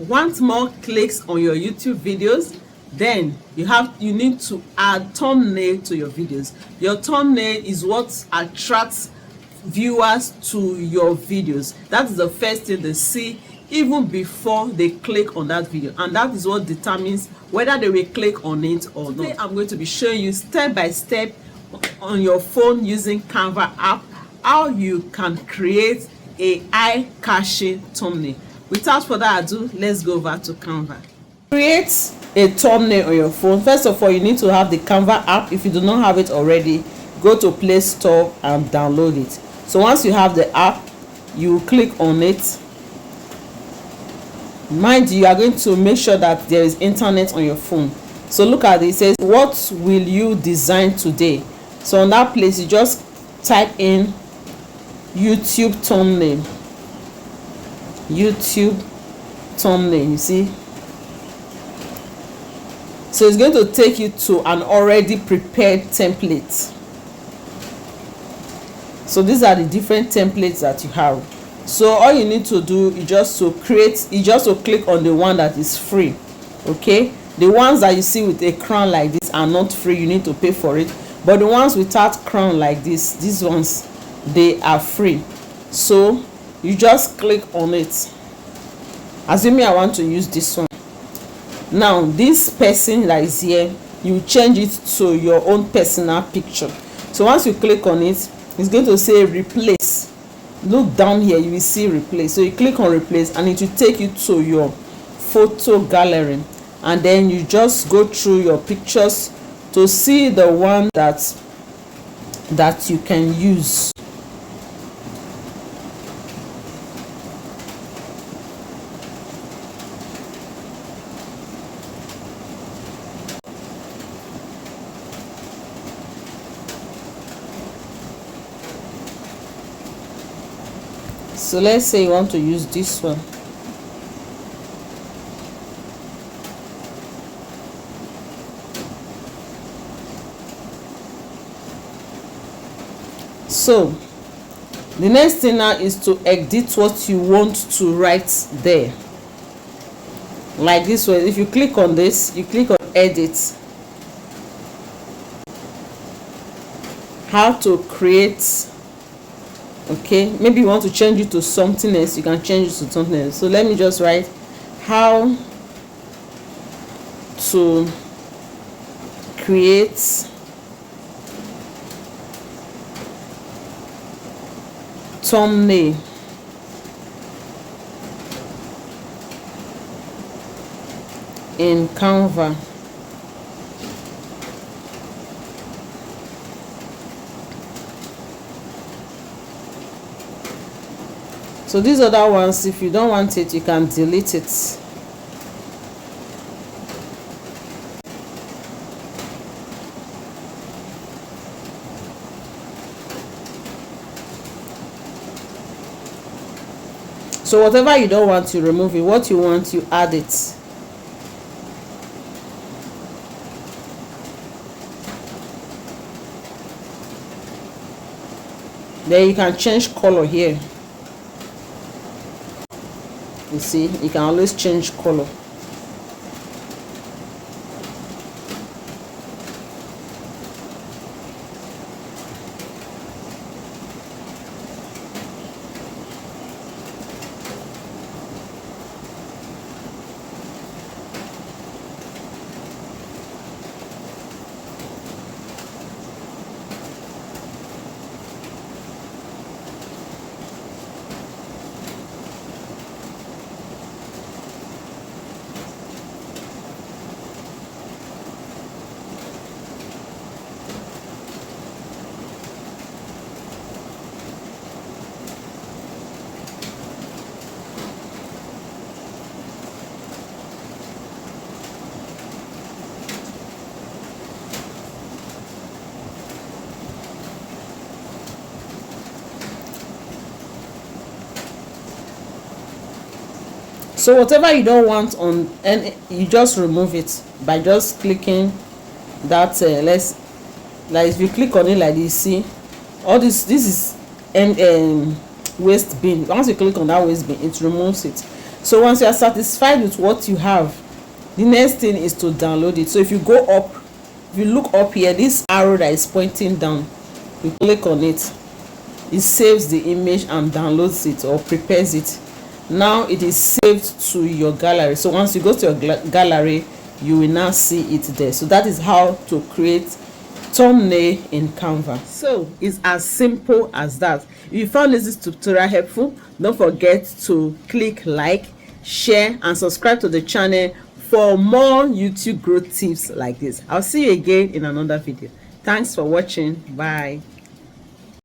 Want more clicks on your YouTube videos? Then you need to add thumbnail to your videos. Your thumbnail is what attracts viewers to your videos. That is the first thing they see even before they click on that video, and that is what determines whether they will click on it or not. Today I'm going to be showing you step by step on your phone using Canva app how you can create a eye-catching thumbnail. Without further ado, let's go over to Canva. Create a thumbnail on your phone. First of all, you need to have the Canva app. If you do not have it already, go to Play Store and download it. So once you have the app, you click on it. Mind you are going to make sure that there is internet on your phone. So look at it. It says, what will you design today? So on that place, you just type in YouTube thumbnail. YouTube thumbnail, you see. So it's going to take you to an already prepared template. So these are the different templates that you have. So all you need to do is just to click on the one that is free. Okay, the ones that you see with a crown like this are not free, you need to pay for it. But the ones without crown like this, these ones, they are free. So you just click on it. Assuming I want to use this one. Now this person that is here, you change it to your own personal picture. So once you click on it, it's going to say replace. Look down here, you will see replace. So you click on replace and it will take you to your photo gallery, and then you just go through your pictures to see the one that you can use. So let's say you want to use this one. So the next thing now is to edit what you want to write there. Like this way, if you click on this, you click on edit. How to create. Okay, maybe you want to change it to something else, you can change it to something else. So let me just write how to create thumbnail in Canva. So these other ones, if you don't want it, you can delete it. So whatever you don't want, you remove it. What you want, you add it. Then you can change color here. You see, you can always change color. So whatever you don't want on, and you just remove it by just clicking that like if you click on it like this, see all this is waste bin. Once you click on that waste bin, it removes it. So once you are satisfied with what you have, the next thing is to download it. So if you go up, if you look up here, this arrow that is pointing down, you click on it, it saves the image and downloads it or prepares it. Now it is saved to your gallery. So once you go to your gallery, you will now see it there. So that is how to create thumbnail in Canva. So it's as simple as that. If you found this tutorial helpful, don't forget to click like, share and subscribe to the channel for more YouTube growth tips like this. I'll see you again in another video. Thanks for watching. Bye.